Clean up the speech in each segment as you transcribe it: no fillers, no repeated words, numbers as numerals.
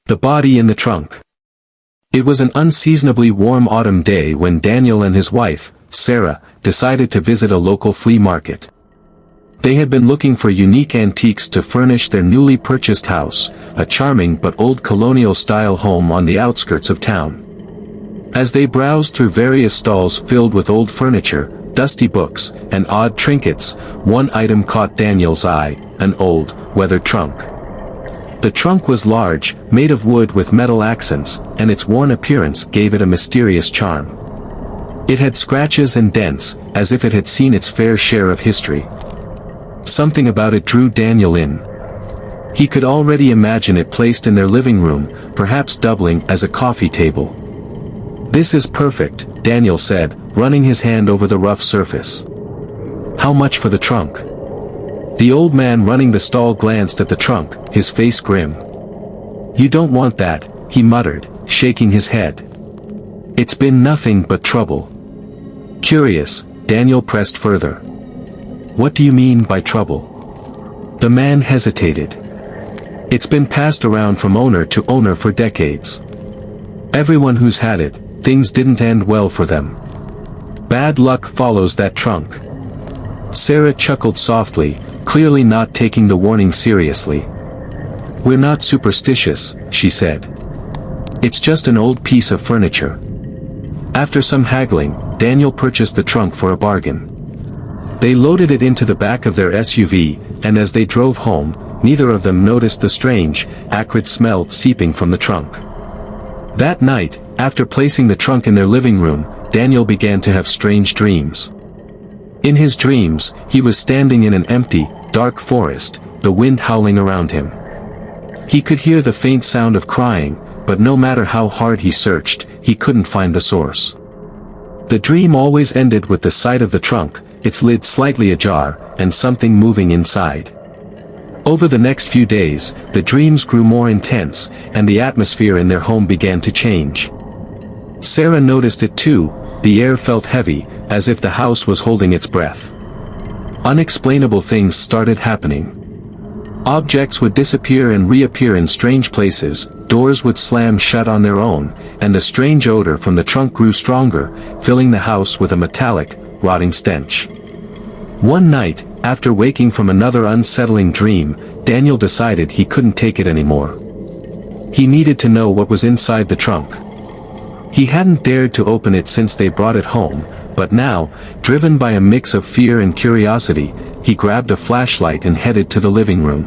The body in the trunk. It was an unseasonably warm autumn day when Daniel and his wife, Sarah, decided to visit a local flea market. They had been looking for unique antiques to furnish their newly purchased house, a charming but old colonial-style home on the outskirts of town. As they browsed through various stalls filled with old furniture, dusty books, and odd trinkets, one item caught Daniel's eye: an old, weathered trunk. The trunk was large, made of wood with metal accents, and its worn appearance gave it a mysterious charm. It had scratches and dents, as if it had seen its fair share of history. Something about it drew Daniel in. He could already imagine it placed in their living room, perhaps doubling as a coffee table. "This is perfect," Daniel said, running his hand over the rough surface. "How much for the trunk?" The old man running the stall glanced at the trunk, his face grim. "You don't want that," he muttered, shaking his head. "It's been nothing but trouble." Curious, Daniel pressed further. "What do you mean by trouble?" The man hesitated. "It's been passed around from owner to owner for decades. Everyone who's had it, things didn't end well for them. Bad luck follows that trunk." Sarah chuckled softly, clearly not taking the warning seriously. "We're not superstitious," she said. "It's just an old piece of furniture." After some haggling, Daniel purchased the trunk for a bargain. They loaded it into the back of their SUV, and as they drove home, neither of them noticed the strange, acrid smell seeping from the trunk. That night, after placing the trunk in their living room, Daniel began to have strange dreams. In his dreams, he was standing in an empty, dark forest, the wind howling around him. He could hear the faint sound of crying, but no matter how hard he searched, he couldn't find the source. The dream always ended with the sight of the trunk, its lid slightly ajar, and something moving inside. Over the next few days, the dreams grew more intense, and the atmosphere in their home began to change. Sarah noticed it too. The air felt heavy, as if the house was holding its breath. Unexplainable things started happening. Objects would disappear and reappear in strange places, doors would slam shut on their own, and the strange odor from the trunk grew stronger, filling the house with a metallic, rotting stench. One night, after waking from another unsettling dream, Daniel decided he couldn't take it anymore. He needed to know what was inside the trunk. He hadn't dared to open it since they brought it home, but now, driven by a mix of fear and curiosity, he grabbed a flashlight and headed to the living room.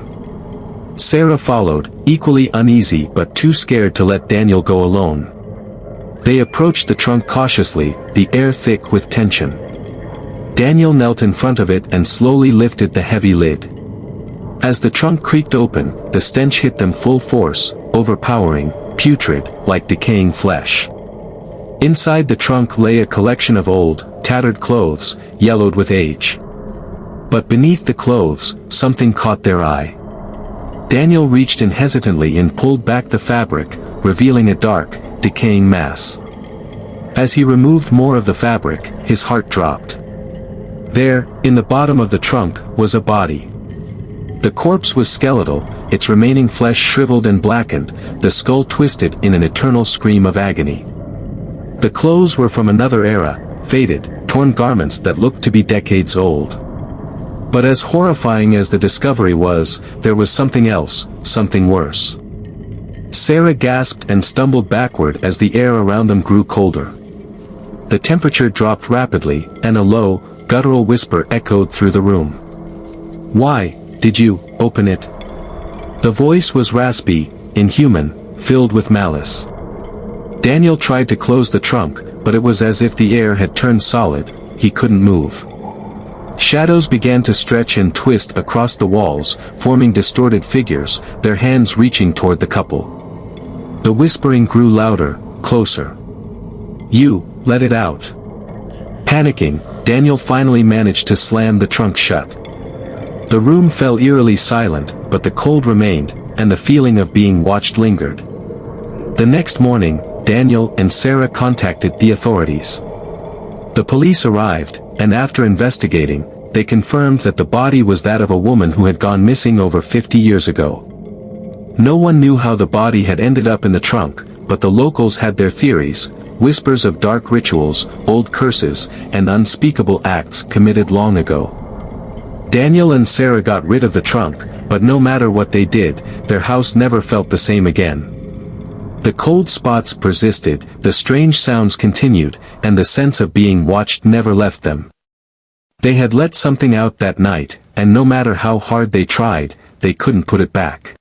Sarah followed, equally uneasy but too scared to let Daniel go alone. They approached the trunk cautiously, the air thick with tension. Daniel knelt in front of it and slowly lifted the heavy lid. As the trunk creaked open, the stench hit them full force, overpowering, putrid, like decaying flesh. Inside the trunk lay a collection of old, tattered clothes, yellowed with age. But beneath the clothes, something caught their eye. Daniel reached in hesitantly and pulled back the fabric, revealing a dark, decaying mass. As he removed more of the fabric, his heart dropped. There, in the bottom of the trunk, was a body. The corpse was skeletal, its remaining flesh shriveled and blackened, the skull twisted in an eternal scream of agony. The clothes were from another era, faded, torn garments that looked to be decades old. But as horrifying as the discovery was, there was something else, something worse. Sarah gasped and stumbled backward as the air around them grew colder. The temperature dropped rapidly, and a low, guttural whisper echoed through the room. "Why did you open it?" The voice was raspy, inhuman, filled with malice. Daniel tried to close the trunk, but it was as if the air had turned solid, he couldn't move. Shadows began to stretch and twist across the walls, forming distorted figures, their hands reaching toward the couple. The whispering grew louder, closer. "You, let it out." Panicking, Daniel finally managed to slam the trunk shut. The room fell eerily silent, but the cold remained, and the feeling of being watched lingered. The next morning, Daniel and Sarah contacted the authorities. The police arrived, and after investigating, they confirmed that the body was that of a woman who had gone missing over 50 years ago. No one knew how the body had ended up in the trunk, but the locals had their theories, whispers of dark rituals, old curses, and unspeakable acts committed long ago. Daniel and Sarah got rid of the trunk, but no matter what they did, their house never felt the same again. The cold spots persisted, the strange sounds continued, and the sense of being watched never left them. They had let something out that night, and no matter how hard they tried, they couldn't put it back.